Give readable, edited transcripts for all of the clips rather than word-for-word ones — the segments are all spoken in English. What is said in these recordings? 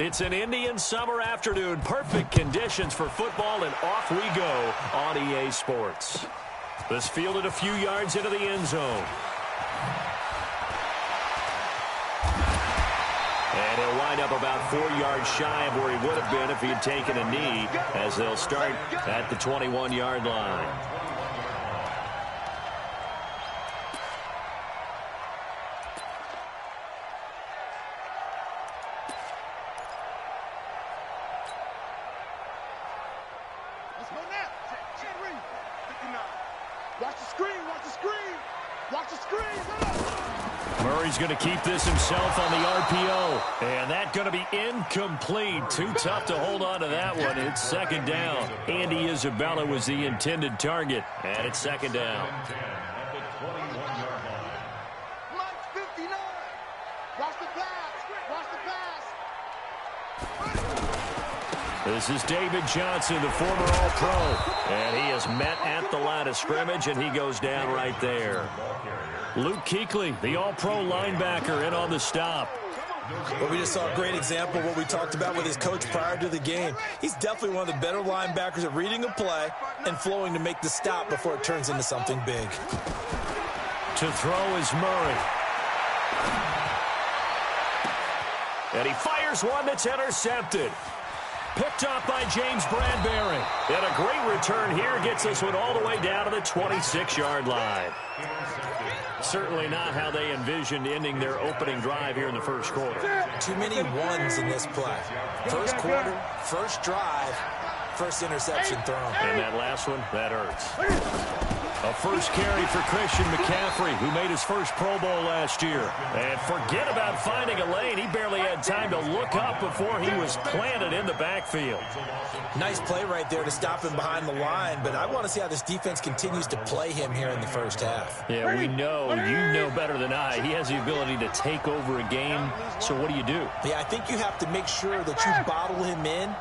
It's an Indian summer afternoon. Perfect conditions for football, and off we go on EA Sports. This fielded a few yards into the end zone. And he'll wind up about 4 yards shy of where he would have been if he had taken a knee, as they'll start at the 21-yard line. Murray's going to keep this himself on the RPO. And that's going to be incomplete. Too tough to hold on to that one. It's second down. Andy Isabella was the intended target. And it's second down. This is David Johnson, the former All-Pro. And he is met at the line of scrimmage, and he goes down right there. Luke Kuechly, the All-Pro linebacker, in on the stop. Well, we just saw a great example of what we talked about with his coach prior to the game. He's definitely one of the better linebackers at reading a play and flowing to make the stop before it turns into something big. To throw is Murray. And he fires one that's intercepted. Picked up by James Bradbury. And a great return here gets this one all the way down to the 26-yard line. Certainly not how they envisioned ending their opening drive here in the first quarter. Too many ones in this play. First quarter, first drive, first interception thrown. And that last one, that hurts. A first carry for Christian McCaffrey, who made his first Pro Bowl last year. And forget about finding a lane. He barely had time to look up before he was planted in the backfield. Nice play right there to stop him behind the line, but I want to see how this defense continues to play him here in the first half. Yeah, we know, you know better than I, he has the ability to take over a game. So what do you do? Yeah, I think you have to make sure that you bottle him in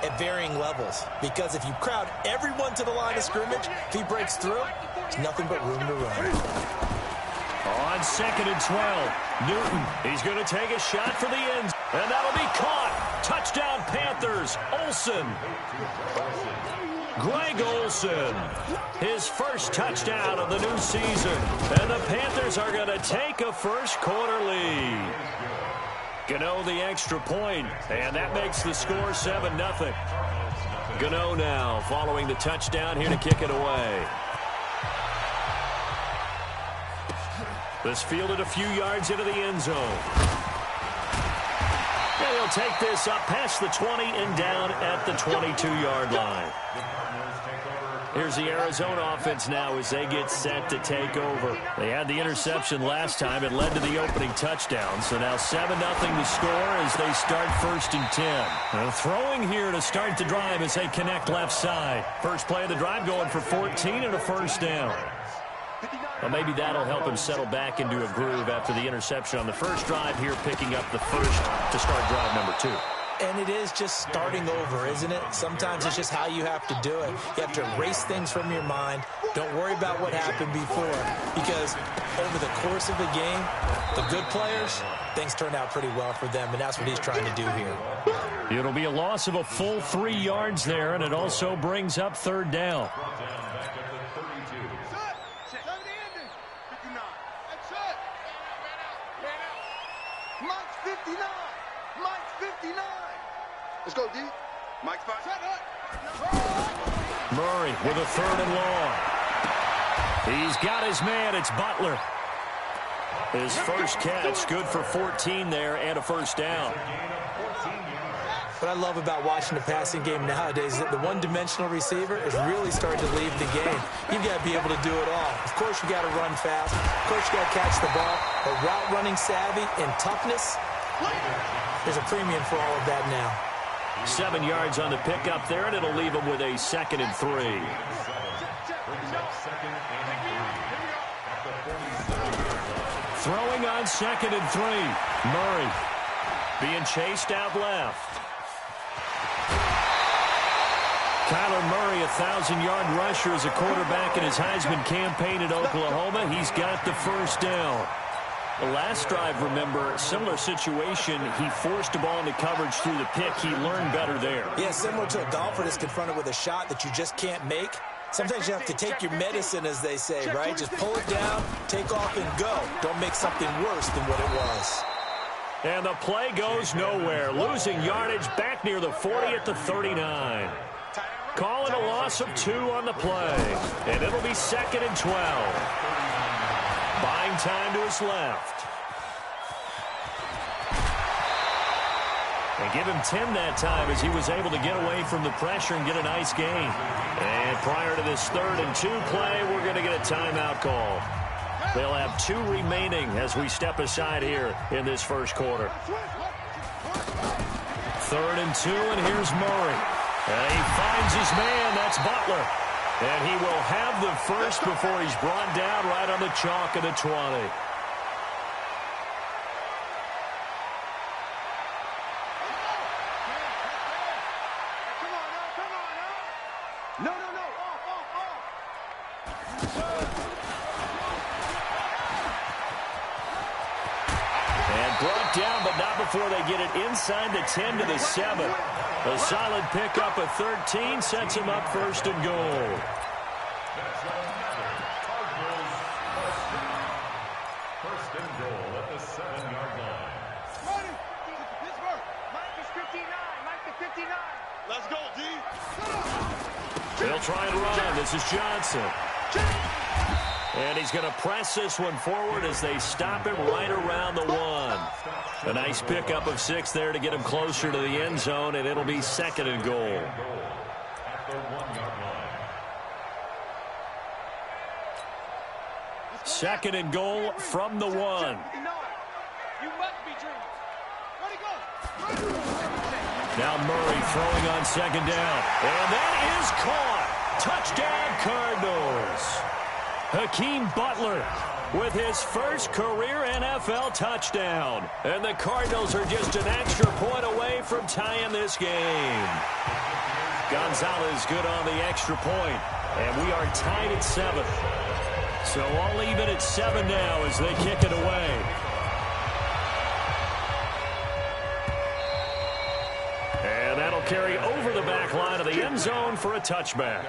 at varying levels, because if you crowd everyone to the line of scrimmage, if he breaks through, there's nothing but room to run. On 2nd and 12, Newton, he's going to take a shot for the end, and that'll be caught. Touchdown Panthers, Olsen. Greg Olsen, his first touchdown of the new season, and the Panthers are going to take a first quarter lead. Gano the extra point, and that makes the score 7-0. Gano now following the touchdown here to kick it away. This fielded a few yards into the end zone. And he'll take this up past the 20 and down at the 22-yard line. Here's the Arizona offense now as they get set to take over. They had the interception last time. It led to the opening touchdown. So now 7-0 the score as they start 1st and 10. And throwing here to start the drive as they connect left side. First play of the drive going for 14 and a first down. Well, maybe that'll help him settle back into a groove after the interception on the first drive here, picking up the first to start drive number 2. And it is just starting over, isn't it? Sometimes it's just how you have to do it. You have to erase things from your mind. Don't worry about what happened before, because over the course of a game, the good players, things turn out pretty well for them, and that's what he's trying to do here. It'll be a loss of a full 3 yards there, and it also brings up 3rd down. Let's go, D. Mike spot. Murray with a 3rd and long. He's got his man. It's Butler. His first catch, good for 14 there and a first down. What I love about watching the passing game nowadays is that the one-dimensional receiver is really starting to leave the game. You've got to be able to do it all. Of course, you got to run fast. Of course, you got to catch the ball. But route running savvy and toughness, there's a premium for all of that now. 7 yards on the pickup there, and it'll leave him with a 2nd and 3. Throwing on 2nd and 3. Murray being chased out left. Kyler Murray, 1,000-yard rusher as a quarterback in his Heisman campaign at Oklahoma. He's got the first down. The last drive, remember, similar situation. He forced the ball into coverage through the pick. He learned better there. Yeah, similar to a golfer that's confronted with a shot that you just can't make. Sometimes you have to take your medicine, as they say, right? Just pull it down, take off, and go. Don't make something worse than what it was. And the play goes nowhere. Losing yardage back near the 40 at the 39. Calling a loss of 2 on the play. And it'll be 2nd and 12. Buying time to his left. And give him 10 that time as he was able to get away from the pressure and get a nice gain. And prior to this 3rd and 2 play, we're going to get a timeout call. They'll have 2 remaining as we step aside here in this first quarter. 3rd and 2, and here's Murray. And he finds his man. That's Butler. And he will have the first before he's brought down right on the chalk of the 20. Brought down, but not before they get it inside the 10 to the 7. A solid pickup of 13 sets him up 1st and goal. First and goal at the 7-yard line. Mike is 59. Mike is 59. Let's go, D. They'll try and run. This is Johnson. And he's going to press this one forward as they stop him right around the 1. A nice pickup of 6 there to get him closer to the end zone, and it'll be 2nd and goal. At the 1-yard line. 2nd and goal from the 1. You must be dreaming. Where'd he go? Now Murray throwing on 2nd down. And that is caught. Touchdown, Cardinals. Hakeem Butler with his first career NFL touchdown. And the Cardinals are just an extra point away from tying this game. Gonzalez good on the extra point. And we are tied at 7. So all even at 7 now as they kick it away. And that'll carry over the back line of the end zone for a touchback.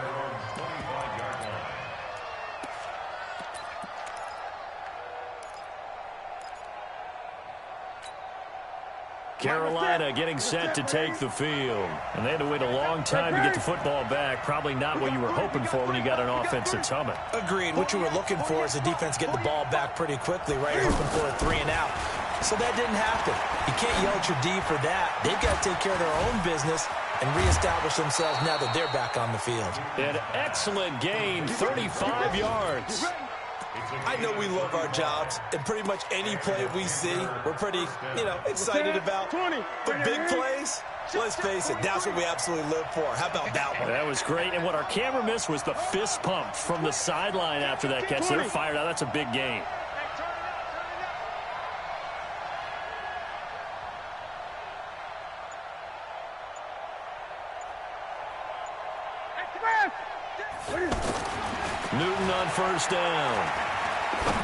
Carolina getting set to take the field. And they had to wait a long time to get the football back. Probably not what you were hoping for when you got an offense that's humming. Agreed. What you were looking for is the defense getting the ball back pretty quickly, right? Hoping for a 3 and out. So that didn't happen. You can't yell at your D for that. They've got to take care of their own business and reestablish themselves now that they're back on the field. An excellent gain, 35 yards. I know we love our jobs, and pretty much any play we see, we're pretty, excited about. The big plays, let's face it, that's what we absolutely live for. How about that one? That was great, and what our camera missed was the fist pump from the sideline after that catch. They're fired out. That's a big gain. Newton on 1st down.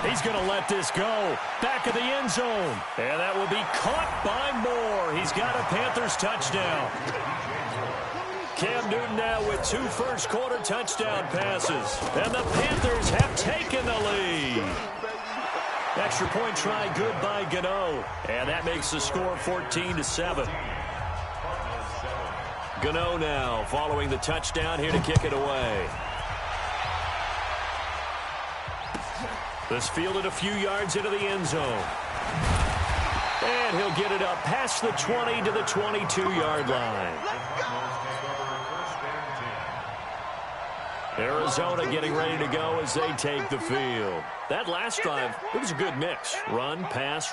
He's going to let this go. Back of the end zone. And that will be caught by Moore. He's got a Panthers touchdown. Cam Newton now with 2 first-quarter touchdown passes. And the Panthers have taken the lead. Extra point try good by Gano. And that makes the score 14-7. Gano now following the touchdown here to kick it away. This fielded a few yards into the end zone. And he'll get it up past the 20 to the 22-yard line. Arizona getting ready to go as they take the field. That last drive, it was a good mix. Run, pass,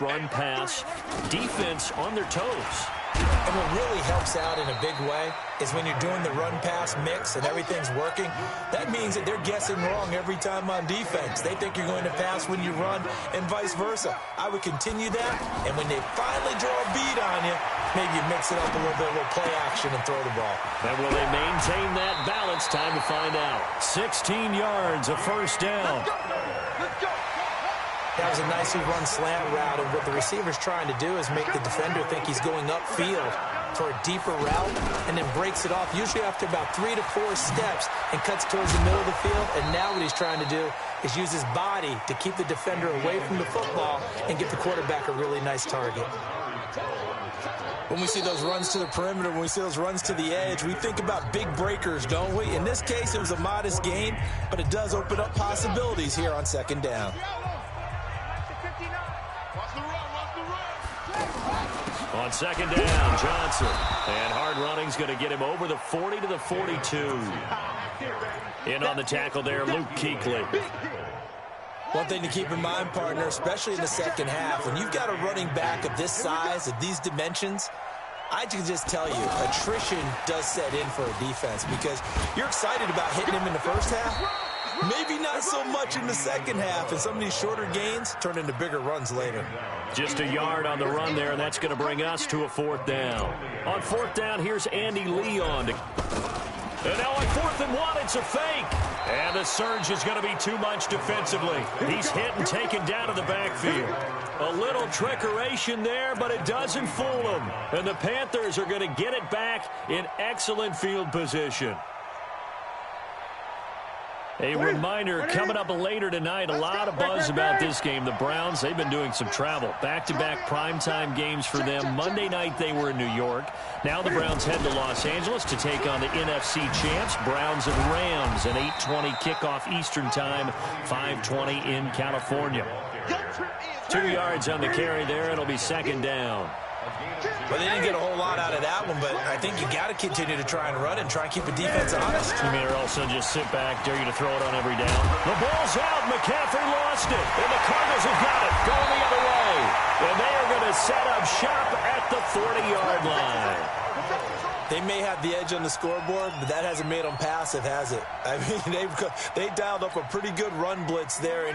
defense on their toes. And what really helps out in a big way is when you're doing the run-pass mix and everything's working, that means that they're guessing wrong every time on defense. They think you're going to pass when you run and vice versa. I would continue that, and when they finally draw a beat on you, maybe you mix it up a little bit, a little play action and throw the ball. And will they maintain that balance? Time to find out. 16 yards, a 1st down. Let's go. That was a nicely run slant route, and what the receiver's trying to do is make the defender think he's going upfield for a deeper route, and then breaks it off, usually after about 3 to 4 steps, and cuts towards the middle of the field. And now what he's trying to do is use his body to keep the defender away from the football and get the quarterback a really nice target. When we see those runs to the perimeter, when we see those runs to the edge, we think about big breakers, don't we? In this case, it was a modest gain, but it does open up possibilities here on second down. On second down, Johnson. And hard running's going to get him over the 40 to the 42. In on the tackle there, Luke Kuechly. One thing to keep in mind, partner, especially in the second half, when you've got a running back of this size, of these dimensions, I can just tell you, attrition does set in for a defense because you're excited about hitting him in the first half. Maybe not so much in the second half, and some of these shorter gains turn into bigger runs later. Just a yard on the run there, and that's going to bring us to a fourth down. On fourth down, here's Andy Lee on. And now on 4th and 1, it's a fake. And the surge is going to be too much defensively. He's hit and taken down to the backfield. A little trickeration there, but it doesn't fool them. And the Panthers are going to get it back in excellent field position. A reminder, coming up later tonight, a lot of buzz about this game. The Browns, they've been doing some travel. Back-to-back primetime games for them. Monday night, they were in New York. Now the Browns head to Los Angeles to take on the NFC champs, Browns and Rams, an 8:20 kickoff Eastern time, 5:20 in California. 2 yards on the carry there. It'll be second down. Well, they didn't get a whole lot out of that one, but I think you got to continue to try and run and try and keep the defense honest. You mean, or also just sit back, dare you to throw it on every down. The ball's out. McCaffrey lost it, and the Cardinals have got it. Going the other way. And they are going to set up shop at the 40-yard line. They may have the edge on the scoreboard, but that hasn't made them passive, has it? I mean, they dialed up a pretty good run blitz there.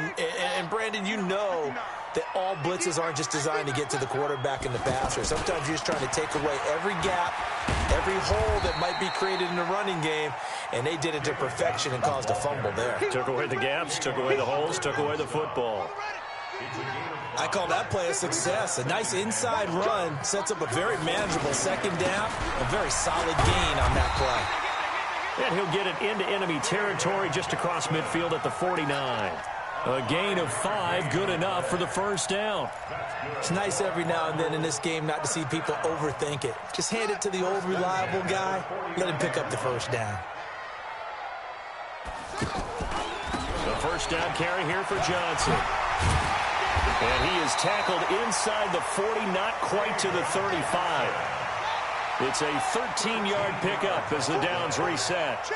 And Brandon, you know that all blitzes aren't just designed to get to the quarterback and the passer. Sometimes you're just trying to take away every gap, every hole that might be created in the running game, and they did it to perfection and caused a fumble there. Took away the gaps, took away the holes, took away the football. I call that play a success. A nice inside run sets up a very manageable second down, a very solid gain on that play. And he'll get it into enemy territory just across midfield at the 49. A gain of 5, good enough for the first down. It's nice every now and then in this game not to see people overthink it. Just hand it to the old reliable guy, let him pick up the first down. The first down carry here for Johnson. And he is tackled inside the 40, not quite to the 35. It's a 13-yard pickup as the downs reset.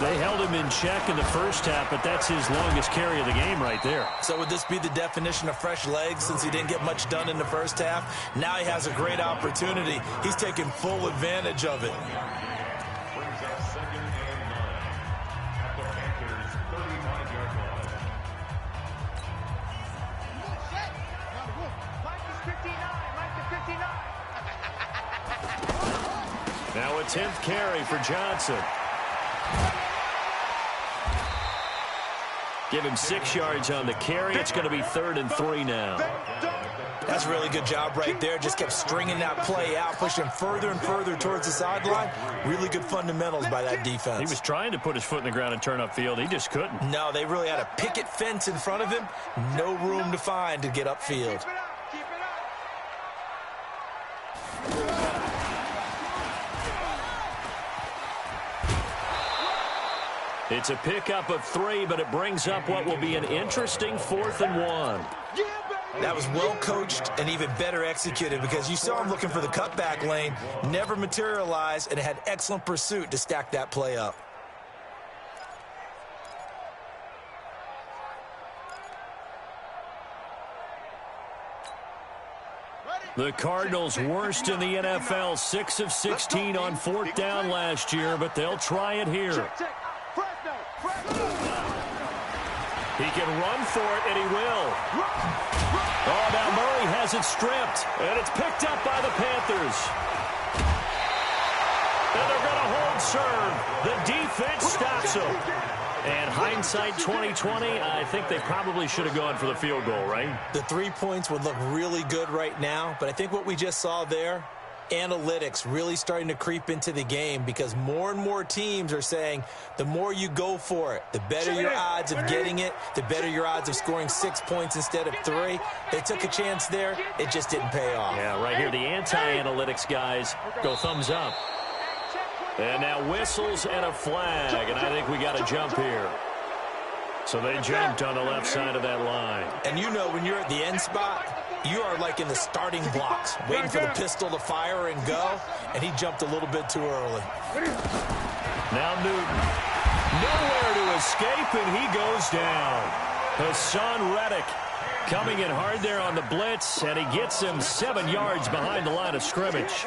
They held him in check in the first half, but that's his longest carry of the game right there. So would this be the definition of fresh legs since he didn't get much done in the first half? Now he has a great opportunity. He's taking full advantage of it. Brings up 2nd and 9 at the Panthers' 35-yard line. Now a 10th carry for Johnson. Give him 6 yards on the carry. It's going to be 3rd and 3 now. That's a really good job right there. Just kept stringing that play out, pushing him further and further towards the sideline. Really good fundamentals by that defense. He was trying to put his foot in the ground and turn upfield. He just couldn't. No, they really had a picket fence in front of him. No room to find to get upfield. It's a pickup of 3, but it brings up what will be an interesting 4th and 1. That was well coached and even better executed because you saw him looking for the cutback lane, never materialized, and had excellent pursuit to stack that play up. The Cardinals worst in the NFL, 6 of 16 on 4th down last year, but they'll try it here. He can run for it, and he will. Oh, now Murray has it stripped, and it's picked up by the Panthers. And they're going to hold won't serve. The defense stops him. And hindsight 2020, I think they probably should have gone for the field goal, right? The 3 points would look really good right now, but I think what we just saw there, analytics really starting to creep into the game because more and more teams are saying the more you go for it, the better your odds of getting it, the better your odds of scoring 6 points instead of 3. They took a chance there. It just didn't pay off. Yeah, right here, the anti-analytics guys go thumbs up. And now whistles and a flag, and I think we got a jump here. So they jumped on the left side of that line. And you know when you're at the end spot, you are like in the starting blocks, waiting for the pistol to fire and go, and he jumped a little bit too early. Now Newton. Nowhere to escape, and he goes down. Hassan Reddick coming in hard there on the blitz, and he gets him 7 yards behind the line of scrimmage.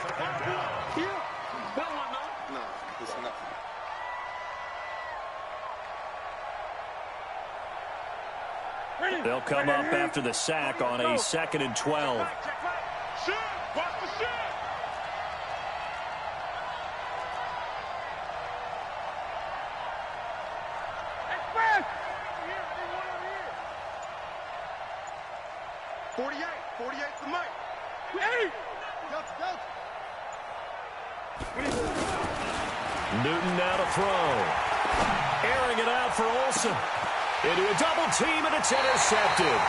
They'll come up after the sack on a 2nd and 12. Newton now to throw. Airing it out for Olsen. Into a double team, and it's intercepted.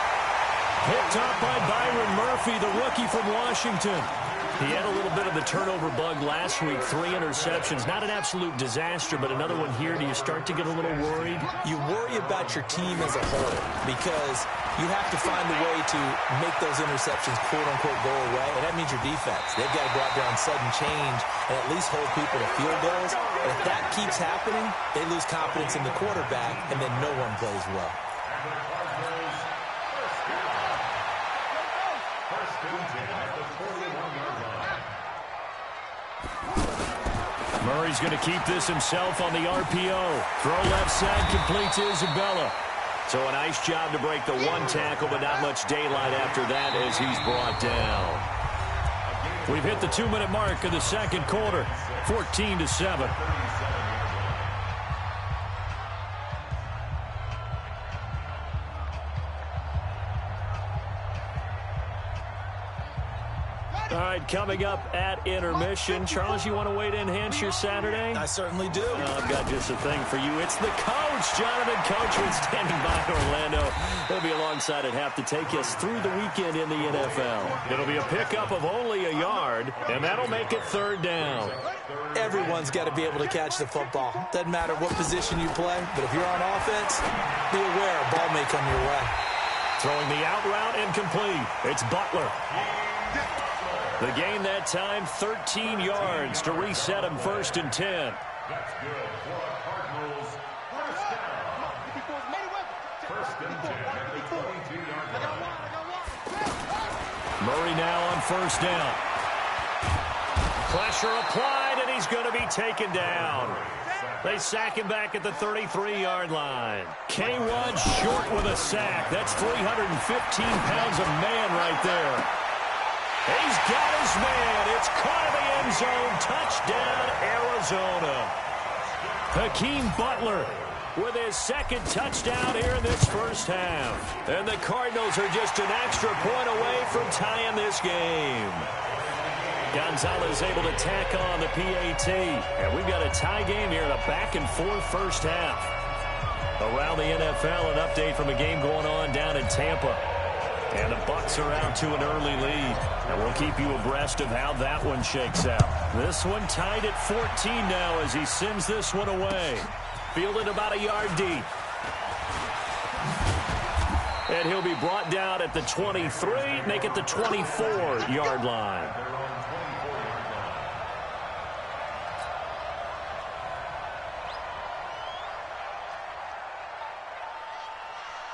Picked up by Byron Murphy, the rookie from Washington. He had a little bit of the turnover bug last week, 3 interceptions. Not an absolute disaster, but another one here. Do you start to get a little worried? You worry about your team as a whole because you have to find a way to make those interceptions, quote-unquote, go away, and that means your defense. They've got to go out there on sudden change and at least hold people to field goals. And if that keeps happening, they lose confidence in the quarterback, and then no one plays well. Murray's going to keep this himself on the RPO. Throw left side, complete to Isabella. So a nice job to break the 1 tackle, but not much daylight after that as he's brought down. We've hit the 2-minute mark of the second quarter, 14-7. All right, coming up at intermission. Charles, you want to wait to enhance your Saturday? I certainly do. I've got just a thing for you. It's the coach, Jonathan Coachman, standing by Orlando. He'll be alongside at half to take us through the weekend in the NFL. It'll be a pickup of only a yard, and that'll make it 3rd down. Everyone's got to be able to catch the football. Doesn't matter what position you play, but if you're on offense, be aware a ball may come your way. Throwing the out route incomplete. It's Butler. The gain that time, 13 yards to reset him 1st and 10. That's good for the Cardinals. First down. First and 10 at the 22-yard line. Murray now on 1st down. Pressure applied, and he's going to be taken down. They sack him back at the 33-yard line. K1 short with a sack. That's 315 pounds of man right there. He's got his man. It's caught in the end zone. Touchdown, Arizona. Hakeem Butler with his 2nd touchdown here in this first half. And the Cardinals are just an extra point away from tying this game. Gonzalez able to tack on the PAT. And we've got a tie game here in a back-and-forth first half. Around the NFL, an update from a game going on down in Tampa. And the Bucs are out to an early lead. And we'll keep you abreast of how that one shakes out. This one tied at 14 now as he sends this one away. Fielded about a yard deep. And he'll be brought down at the 23, make it the 24-yard line.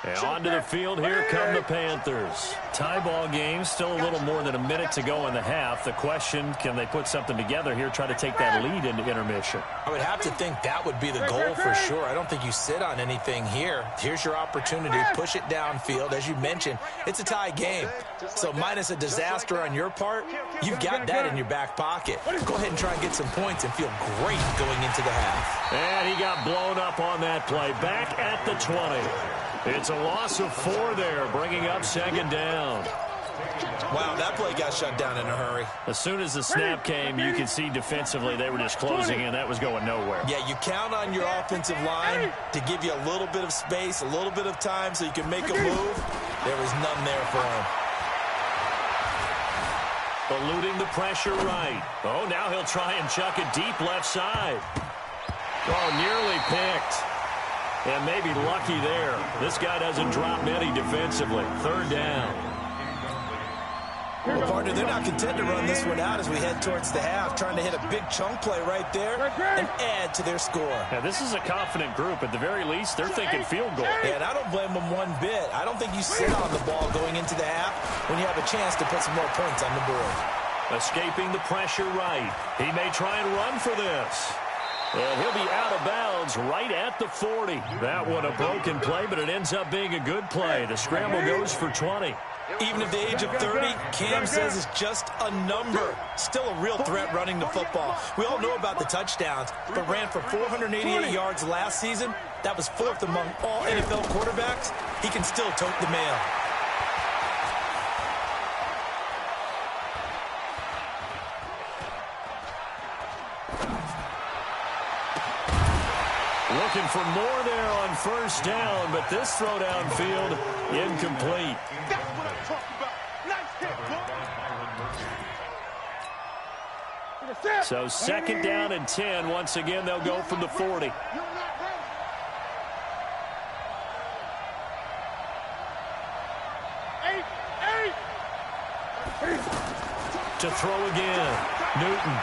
And onto the field, here come the Panthers. Tie ball game, still a little more than a minute to go in the half. The question, can they put something together here, try to take that lead into intermission? I would have to think that would be the goal for sure. I don't think you sit on anything here. Here's your opportunity. Push it downfield. As you mentioned, it's a tie game. So minus a disaster on your part, you've got that in your back pocket. Go ahead and try and get some points and feel great going into the half. And he got blown up on that play. Back at the 20. It's a loss of 4 there, bringing up second down. Wow, that play got shut down in a hurry. As soon as the snap came, you could see defensively they were just closing in. That was going nowhere. Yeah, you count on your offensive line to give you a little bit of space, a little bit of time so you can make a move. There was none there for him. Eluding the pressure right. Oh, now he'll try and chuck it deep left side. Oh, nearly picked. And maybe lucky there. This guy doesn't drop many defensively. Third down. Well, partner, they're not content to run this one out as we head towards the half, trying to hit a big chunk play right there and add to their score. Now, this is a confident group. At the very least, they're thinking field goal. Yeah, and I don't blame them one bit. I don't think you sit on the ball going into the half when you have a chance to put some more points on the board. Escaping the pressure right. He may try and run for this. And he'll be out of bounds right at the 40. That one a broken play, but it ends up being a good play. The scramble goes for 20. Even at the age of 30, Cam says it's just a number. Still a real threat running the football. We all know about the touchdowns, but ran for 488 yards last season. That was 4th among all NFL quarterbacks. He can still tote the mail. Looking for more there on first down, but this throw downfield incomplete. That's what I'm talking about. Nice hit, boy. So second down and 10. Once again, they'll go from the 40. You're not ready. 8. To throw again. Newton.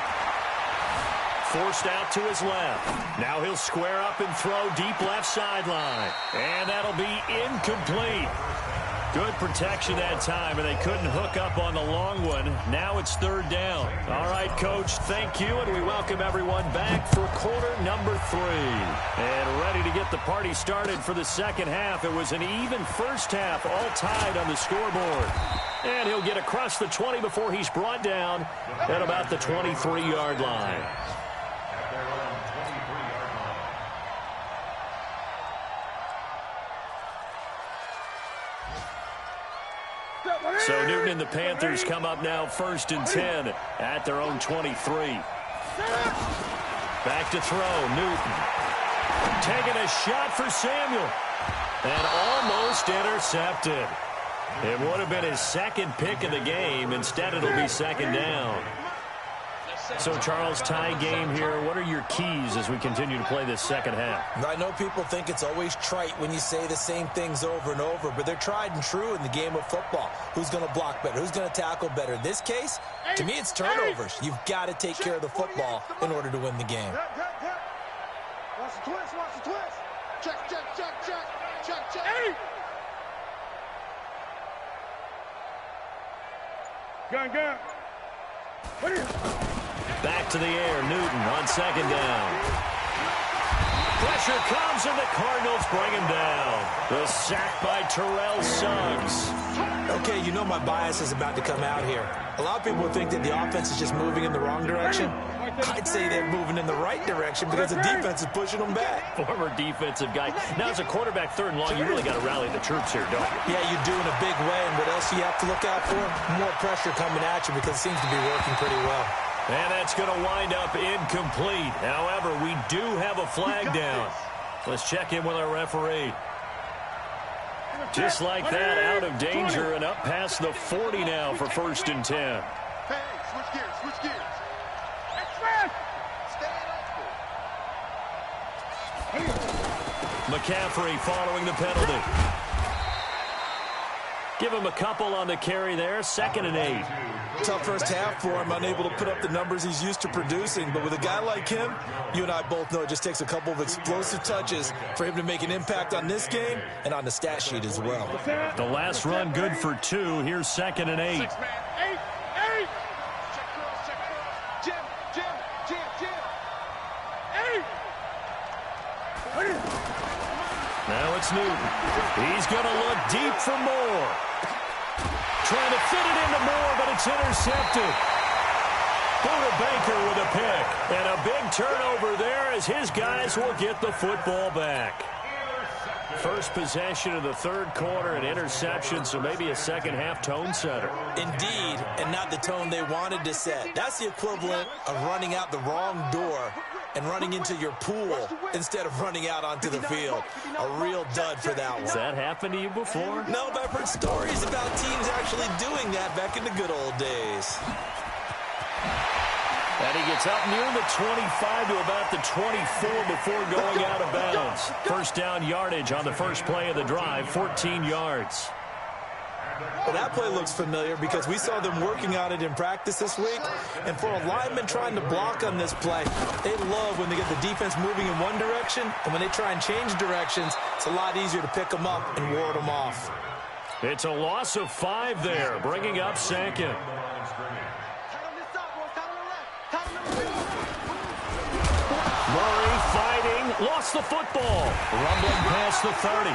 Forced out to his left. Now he'll square up and throw deep left sideline. And that'll be incomplete. Good protection that time, and they couldn't hook up on the long one. Now it's third down. All right, Coach, thank you, and we welcome everyone back for quarter number 3. And ready to get the party started for the second half. It was an even first half, all tied on the scoreboard. And he'll get across the 20 before he's brought down at about the 23-yard line. So Newton and the Panthers come up now first and 10 at their own 23. Back to throw, Newton. Taking a shot for Samuel. And almost intercepted. It would have been his second pick of the game. Instead, it'll be second down. So, Charles, tie game here. What are your keys as we continue to play this second half? I know people think it's always trite when you say the same things over and over, but they're tried and true in the game of football. Who's going to block better? Who's going to tackle better? In this case, to me, it's turnovers. You've got to take care of the football in order to win the game. Watch the twist, watch the twist. Check, check, check, check, check, check. 8. Gun, gun. What is it? Back to the air, Newton on second down. Pressure comes, and the Cardinals bring him down. The sack by Terrell Suggs. Okay, you know my bias is about to come out here. A lot of people think that the offense is just moving in the wrong direction. I'd say they're moving in the right direction because the defense is pushing them back. Former defensive guy. Now, as a quarterback, third and long, you really got to rally the troops here, don't you? Yeah, you do in a big way, and what else do you have to look out for? More pressure coming at you because it seems to be working pretty well. And that's going to wind up incomplete. However, we do have a flag down. Let's check in with our referee. Just like that, out of danger and up past the 40 now for first and 10. Hey, switch gears, switch gears. McCaffrey following the penalty. Give him a couple on the carry there. Second and 8. Tough first half for him, unable to put up the numbers he's used to producing. But with a guy like him, you and I both know it just takes a couple of explosive touches for him to make an impact on this game and on the stat sheet as well. The last run good for 2. Here's 2nd and 8. 6 man. 8. Check cross, check cross. Jim. 8. Now it's Newton. He's going to look deep for Moore. Trying to fit it into Moore, but it's intercepted. Buda Baker with a pick. And a big turnover there as his guys will get the football back. First possession of the third quarter, an interception, so maybe a second-half tone setter. Indeed, and not the tone they wanted to set. That's the equivalent of running out the wrong door and running into your pool instead of running out onto the field. A real dud for that one. Has that happened to you before? No, but I've heard stories about teams actually doing that back in the good old days. And he gets up near the 25 to about the 24 before going out of bounds. First down yardage on the first play of the drive, 14 yards. Well, that play looks familiar because we saw them working on it in practice this week. And for a lineman trying to block on this play, they love when they get the defense moving in one direction. And when they try and change directions, it's a lot easier to pick them up and ward them off. It's a loss of 5 there, bringing up 2nd. Murray fighting, lost the football. Rumbling past the 30.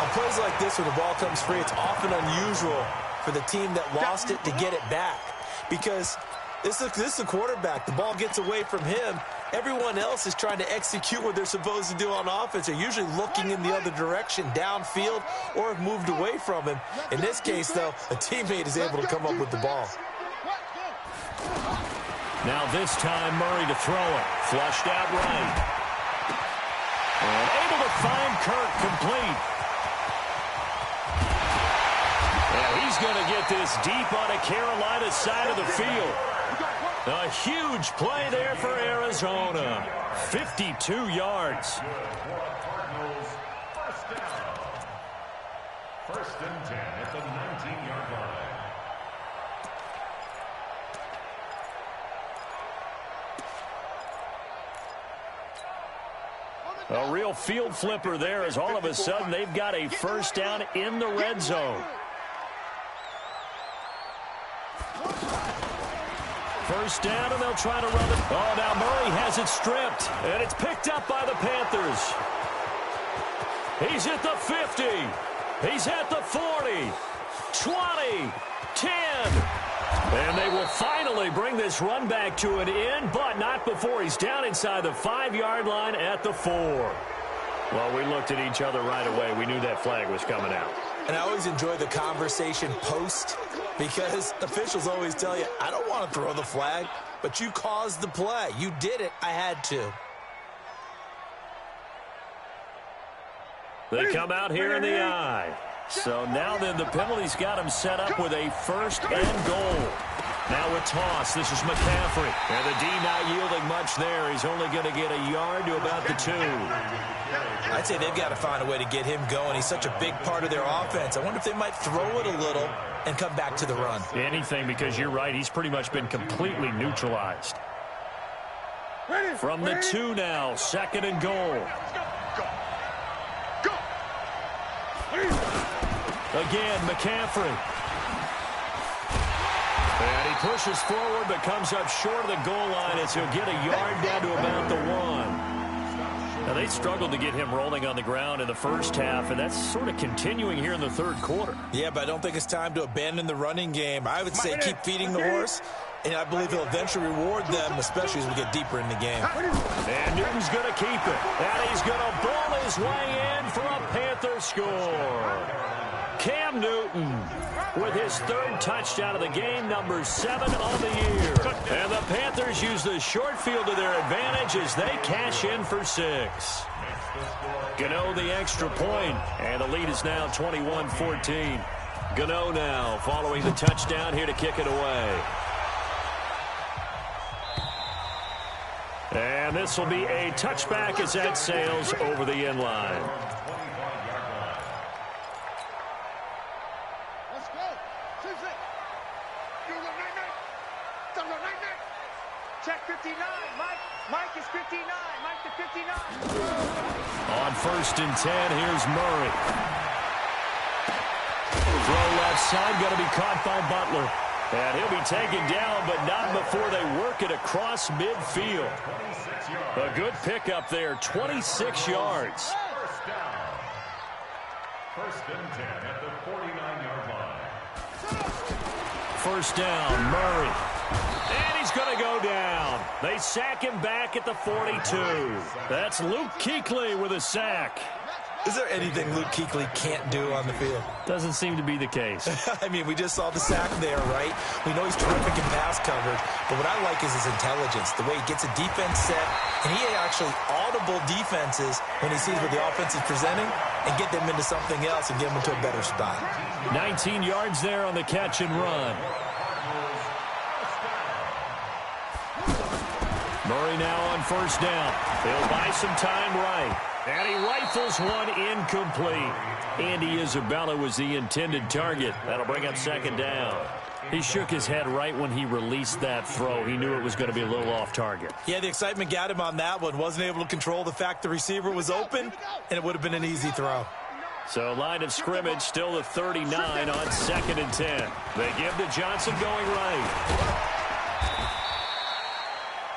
On plays like this where the ball comes free, it's often unusual for the team that lost it to get it back. Because this is a quarterback. The ball gets away from him. Everyone else is trying to execute what they're supposed to do on offense. They're usually looking in the other direction, downfield, or have moved away from him. In this case, though, a teammate is able to come up with the ball. Now this time Murray to throw it. Flushed out right. And able to find Kirk complete. And he's going to get this deep on a Carolina side of the field. A huge play there for Arizona. 52 yards. First and 10 at the 19-yard line. A real field flipper there as all of a sudden they've got a first down in the red zone. First down, and they'll try to run it. Oh, now Murray has it stripped, and it's picked up by the Panthers. He's at the 50. He's at the 40. 20. 10. And they will finally bring this run back to an end, but not before he's down inside the 5-yard line at the 4. Well, we looked at each other right away. We knew that flag was coming out. And I always enjoy the conversation post because officials always tell you, I don't want to throw the flag, but you caused the play. You did it. I had to. They come out here in the eye. So now then the penalty's got him set up with a first and goal. Now a toss. This is McCaffrey. And the D not yielding much there. He's only going to get a yard to about the 2. I'd say they've got to find a way to get him going. He's such a big part of their offense. I wonder if they might throw it a little and come back to the run. Anything, because you're right. He's pretty much been completely neutralized. From the 2 now, 2nd and goal. Again, McCaffrey. And he pushes forward but comes up short of the goal line as he'll get a yard down to about the 1. Now, they struggled to get him rolling on the ground in the first half, and that's sort of continuing here in the third quarter. Yeah, but I don't think it's time to abandon the running game. I would say keep feeding the horse, and I believe he'll eventually reward them, especially as we get deeper in the game. And Newton's going to keep it. And he's going to ball his way in for a Panther score. Cam Newton with his 3rd touchdown of the game, number 7 on the year. And the Panthers use the short field to their advantage as they cash in for 6. Gano the extra point, and the lead is now 21-14. Gano now following the touchdown here to kick it away. And this will be a touchback as that sails over the end line. Let's go. 6-6. You got 9-9. On 1st and 10, here's Murray. Throw left side, going to be caught by Butler. And he'll be taken down, but not before they work it across midfield. A good pickup there, 26 yards. First down. 1st and 10 at the 49-yard line. First down, Murray. And he's going to go down. They sack him back at the 42. That's Luke Kuechly with a sack. Is there anything Luke Kuechly can't do on the field? Doesn't seem to be the case. I mean, we just saw the sack there, right? We know he's terrific in pass coverage, but what I like is his intelligence, the way he gets a defense set, and he actually audible defenses when he sees what the offense is presenting and get them into something else and get them into a better spot. 19 yards there on the catch and run. Murray now on 1st down. He'll buy some time right. And he rifles one incomplete. Andy Isabella was the intended target. That'll bring up 2nd down. He shook his head right when he released that throw. He knew it was going to be a little off target. Yeah, the excitement got him on that one. Wasn't able to control the fact the receiver was open, and it would have been an easy throw. So line of scrimmage still the 39 on 2nd and 10. They give to Johnson going right.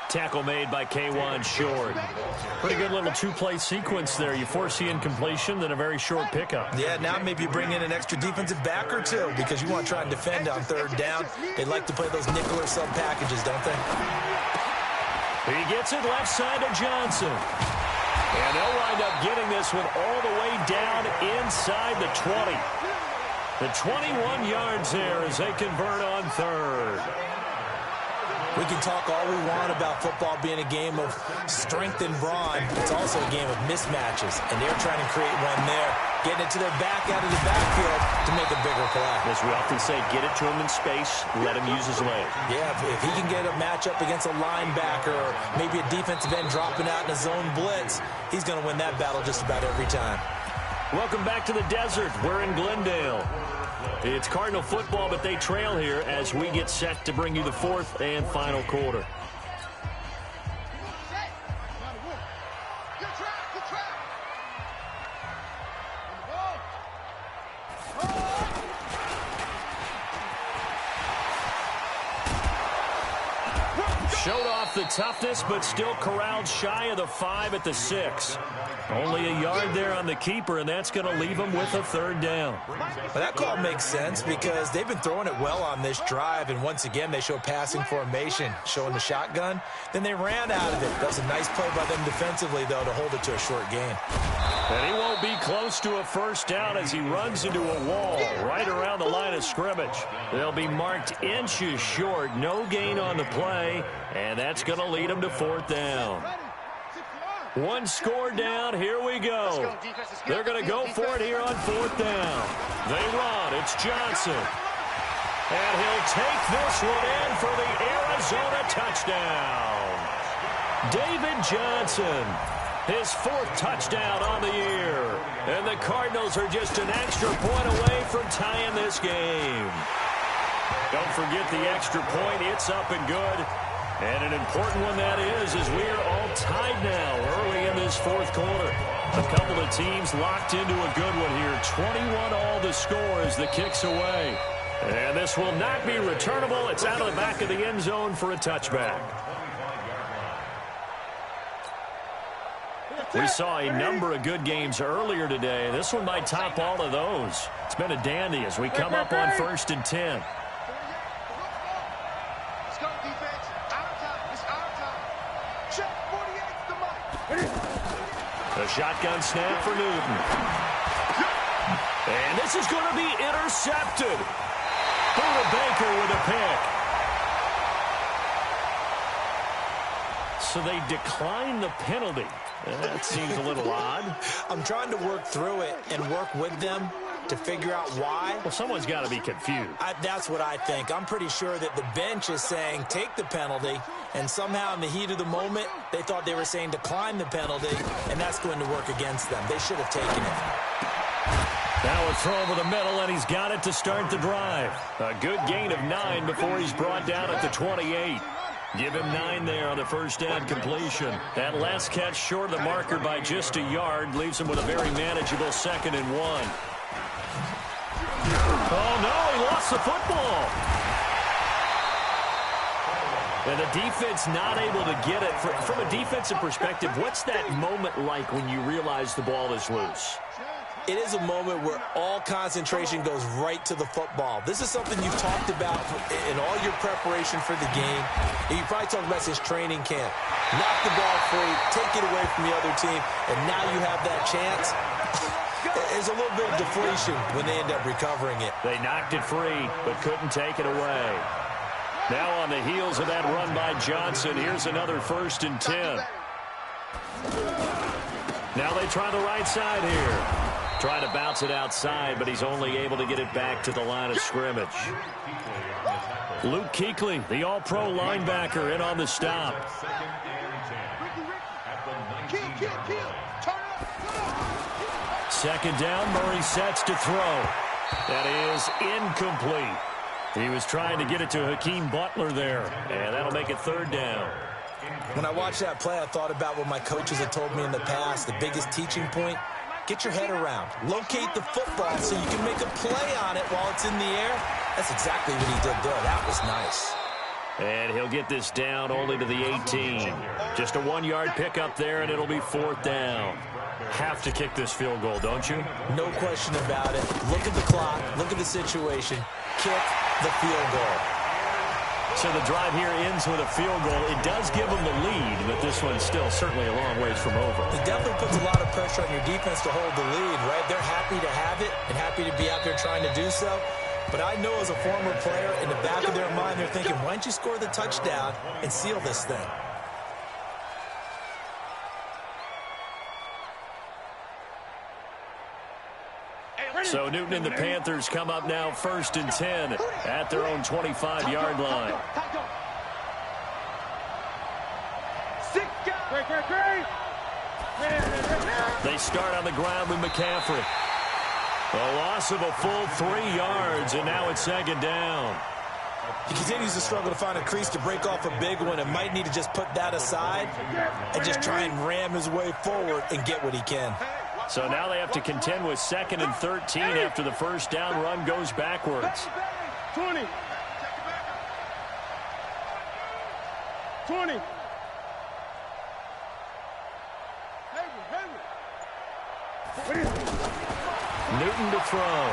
Tackle made by K'Wan Short. Pretty good little two-play sequence there. You force the incompletion, then a very short pickup. Yeah, now maybe you bring in an extra defensive back or two because you want to try and defend on 3rd down. They like to play those nickel or sub packages, don't they? He gets it left side to Johnson. And they'll wind up getting this one all the way down inside the 20. The 21 yards there as they convert on 3rd. We can talk all we want about football being a game of strength and brawn. It's also a game of mismatches, and they're trying to create one there, getting it to their back out of the backfield to make a bigger play. As we often say, get it to him in space, let him use his leg. Yeah, if he can get a matchup against a linebacker or maybe a defensive end dropping out in a zone blitz, he's going to win that battle just about every time. Welcome back to the desert. We're in Glendale. It's Cardinal football, but they trail here as we get set to bring you the 4th and final quarter. Showed off the toughness, but still corralled shy of the 5 at the 6. Only a yard there on the keeper, and that's going to leave him with a 3rd down. Well, that call makes sense because they've been throwing it well on this drive, and once again they show passing formation, showing the shotgun. Then they ran out of it. That was a nice play by them defensively, though, to hold it to a short gain. And he won't be close to a 1st down as he runs into a wall right around the line of scrimmage. They'll be marked inches short, no gain on the play, and that's going to lead him to 4th down. One score down, here we go. They're going to go for it here on 4th down. They run, it's Johnson. And he'll take this one in for the Arizona touchdown. David Johnson, his 4th touchdown on the year. And the Cardinals are just an extra point away from tying this game. Don't forget the extra point, it's up and good. And an important one that is as we are all tied now early in this 4th quarter. A couple of teams locked into a good one here. 21 all the score as the kick's away. And this will not be returnable. It's out of the back of the end zone for a touchback. We saw a number of good games earlier today. This one might top all of those. It's been a dandy as we come up on 1st and 10. A shotgun snap for Newton. And this is going to be intercepted. Buda Baker with a pick. So they decline the penalty. That seems a little odd. I'm trying to work through it and work with them to figure out why. Well, someone's got to be confused. That's what I think. I'm pretty sure that the bench is saying take the penalty, and somehow in the heat of the moment, they thought they were saying decline the penalty, and that's going to work against them. They should have taken it. Now a throw over the middle, and he's got it to start the drive. A good gain of 9 before he's brought down at the 28. Give him 9 there on the first down completion. That last catch short of the marker by just a yard leaves him with a very manageable 2nd and 1. Oh, no, he lost the football. And the defense not able to get it. From a defensive perspective, what's that moment like when you realize the ball is loose? It is a moment where all concentration goes right to the football. This is something you've talked about in all your preparation for the game. And you probably talked about since training camp. Knock the ball free, take it away from the other team, and now you have that chance. There's a little bit of deflation when they end up recovering it. They knocked it free, but couldn't take it away. Now on the heels of that run by Johnson, here's another 1st and 10. Now they try the right side here. Try to bounce it outside, but he's only able to get it back to the line of scrimmage. Luke Kuechly, the all-pro linebacker, in on the stop. Second down, Murray sets to throw. That is incomplete. He was trying to get it to Hakeem Butler there, and that'll make it 3rd down. When I watched that play, I thought about what my coaches had told me in the past. The biggest teaching point, get your head around. Locate the football so you can make a play on it while it's in the air. That's exactly what he did there. That was nice. And he'll get this down only to the 18. Just a 1-yard pickup there, and it'll be 4th down. Have to kick this field goal, don't you? No question about it. Look at the clock. Look at the situation. Kick the field goal. So the drive here ends with a field goal. It does give them the lead, but this one's still certainly a long ways from over. It definitely puts a lot of pressure on your defense to hold the lead, right? They're happy to have it and happy to be out there trying to do so. But I know as a former player, in the back of their mind, they're thinking, why don't you score the touchdown and seal this thing? So Newton and the Panthers come up now 1st and 10 at their own 25-yard line. They start on the ground with McCaffrey. A loss of a full 3 yards, and now it's 2nd down. He continues to struggle to find a crease to break off a big one and might need to just put that aside and just try and ram his way forward and get what he can. So now they have to contend with 2nd and 13 after the first down run goes backwards. 20. 20. Newton to throw.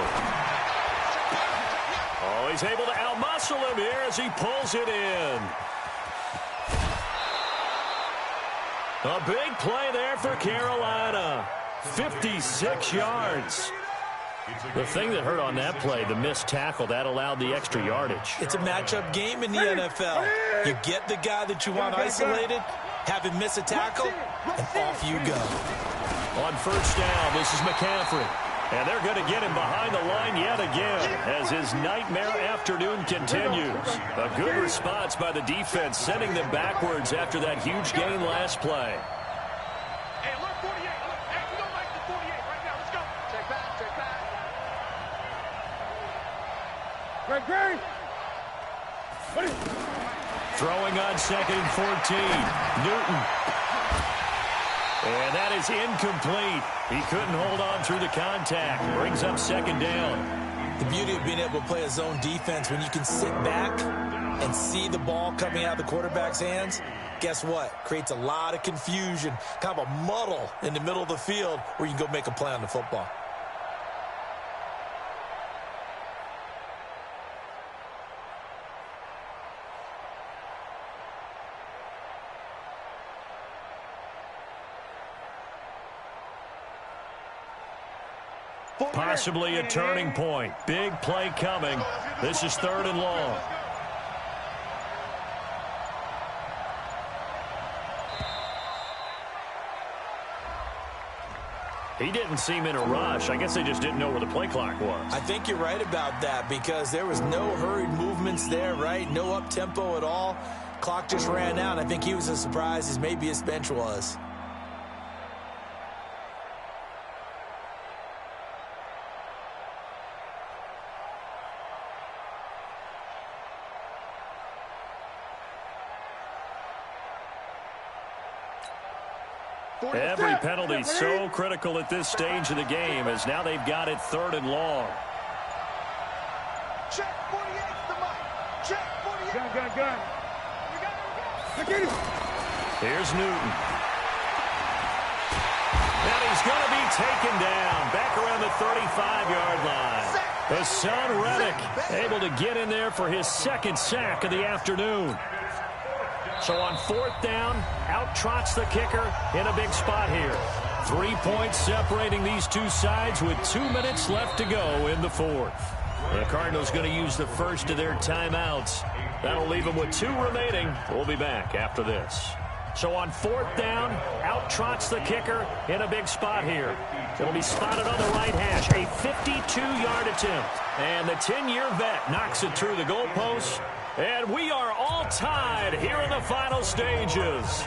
Oh, he's able to outmuscle him here as he pulls it in. A big play there for Carolina. 56 yards. The thing that hurt on that play, the missed tackle, that allowed the extra yardage. It's a matchup game in the NFL. You get the guy that you want isolated, have him miss a tackle, and off you go. On first down, this is McCaffrey. And they're going to get him behind the line yet again as his nightmare afternoon continues. A good response by the defense, sending them backwards after that huge gain last play. Hey, look, 48. Hey, we don't like the 48 right now. Let's go. Check back, check back. Great. Throwing on 2nd and 14. Newton. And that is incomplete. He couldn't hold on through the contact. Brings up 2nd down. The beauty of being able to play a zone defense when you can sit back and see the ball coming out of the quarterback's hands, guess what? Creates a lot of confusion, kind of a muddle in the middle of the field where you can go make a play on the football. Possibly a turning point. Big play coming. This is 3rd and long. He didn't seem in a rush. I guess they just didn't know where the play clock was. I think you're right about that because there was no hurried movements there, right? No up-tempo at all. Clock just ran out. I think he was as surprised as maybe his bench was. Every penalty so critical at this stage of the game, as now they've got it 3rd and long. Check 48, the mic. Check 48. Gun. Here's Newton. And he's going to be taken down back around the 35-yard line. Hassan Reddick able to get in there for his 2nd sack of the afternoon. So on 4th down, out trots the kicker in a big spot here. 3 points separating these two sides with 2 minutes left to go in the 4th. The Cardinals going to use the first of their timeouts. That'll leave them with 2 remaining. We'll be back after this. So on 4th down, out trots the kicker in a big spot here. It'll be spotted on the right hash. A 52-yard attempt. And the 10-year vet knocks it through the goalpost. And we are all tied here in the final stages.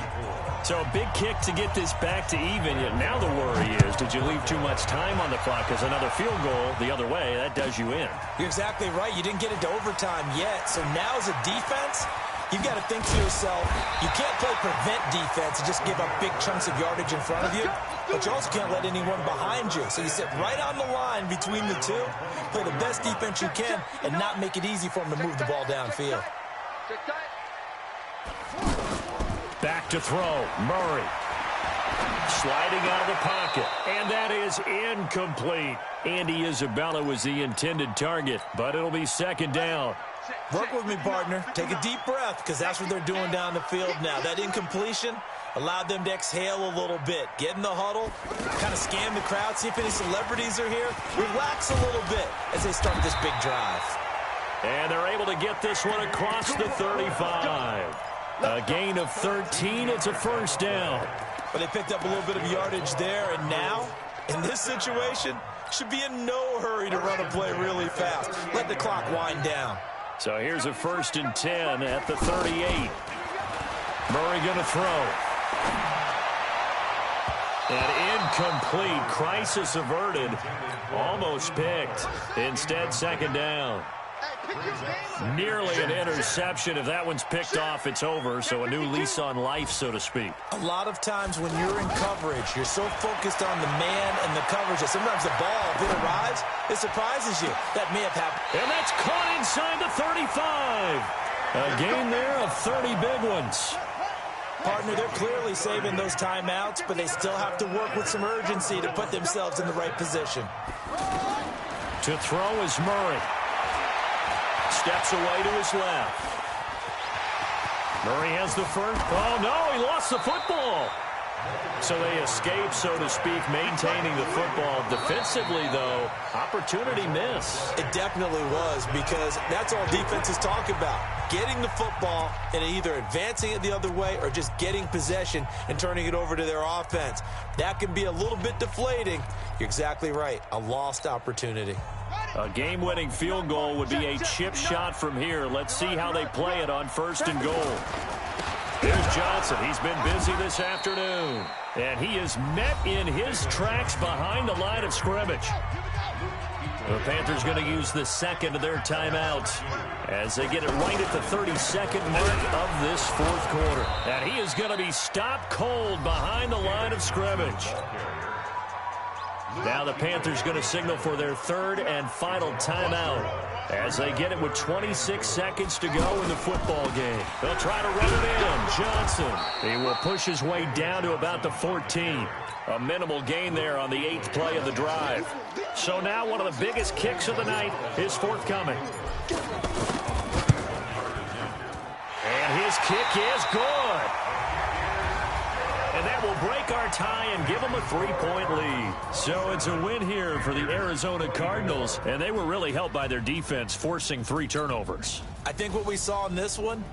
So a big kick to get this back to even. Yet now the worry is, did you leave too much time on the clock? Because another field goal the other way, that does you in. You're exactly right. You didn't get into overtime yet. So now as a defense, you've got to think to yourself, you can't play prevent defense and just give up big chunks of yardage in front of you, but you also can't let anyone behind you. So you sit right on the line between the two, play the best defense you can, and not make it easy for them to move the ball downfield. Back to throw. Murray. Sliding out of the pocket. And that is incomplete. Andy Isabella was the intended target, but it'll be 2nd down. Work with me, partner. Take a deep breath, because that's what they're doing down the field now. That incompletion allowed them to exhale a little bit. Get in the huddle, kind of scan the crowd, see if any celebrities are here. Relax a little bit as they start this big drive. And they're able to get this one across the 35. A gain of 13. It's a 1st down. But they picked up a little bit of yardage there, and now, in this situation, should be in no hurry to run a play really fast. Let the clock wind down. So here's a 1st and 10 at the 38. Murray going to throw. And incomplete. Crisis averted. Almost picked. Instead, 2nd down. Nearly an interception. If that one's picked off, it's over. So a new lease on life, so to speak. A lot of times when you're in coverage, you're so focused on the man and the coverage that sometimes the ball, if it arrives, it surprises you. That may have happened. And that's caught inside the 35. A gain there of 30 big ones. Partner, they're clearly saving those timeouts, but they still have to work with some urgency to put themselves in the right position. To throw is Murray. Steps away to his left. Murray has the first. Oh, no, he lost the football. So they escape, so to speak, maintaining the football. Defensively, though, opportunity miss. It definitely was, because that's all defenses talk about. Getting the football and either advancing it the other way or just getting possession and turning it over to their offense. That can be a little bit deflating. You're exactly right. A lost opportunity. A game-winning field goal would be a chip shot from here. Let's see how they play it on 1st and goal. Here's Johnson. He's been busy this afternoon. And he is met in his tracks behind the line of scrimmage. The Panthers going to use the 2nd of their timeouts as they get it right at the 32nd mark of this 4th quarter. And he is going to be stopped cold behind the line of scrimmage. Now the Panthers going to signal for their 3rd and final timeout as they get it with 26 seconds to go in the football game. They'll try to run it in. Johnson, he will push his way down to about the 14. A minimal gain there on the 8th play of the drive. So now one of the biggest kicks of the night is forthcoming. And his kick is good. And that will break our tie and give them a 3-point lead. So it's a win here for the Arizona Cardinals, and they were really helped by their defense, forcing 3 turnovers. I think what we saw in this one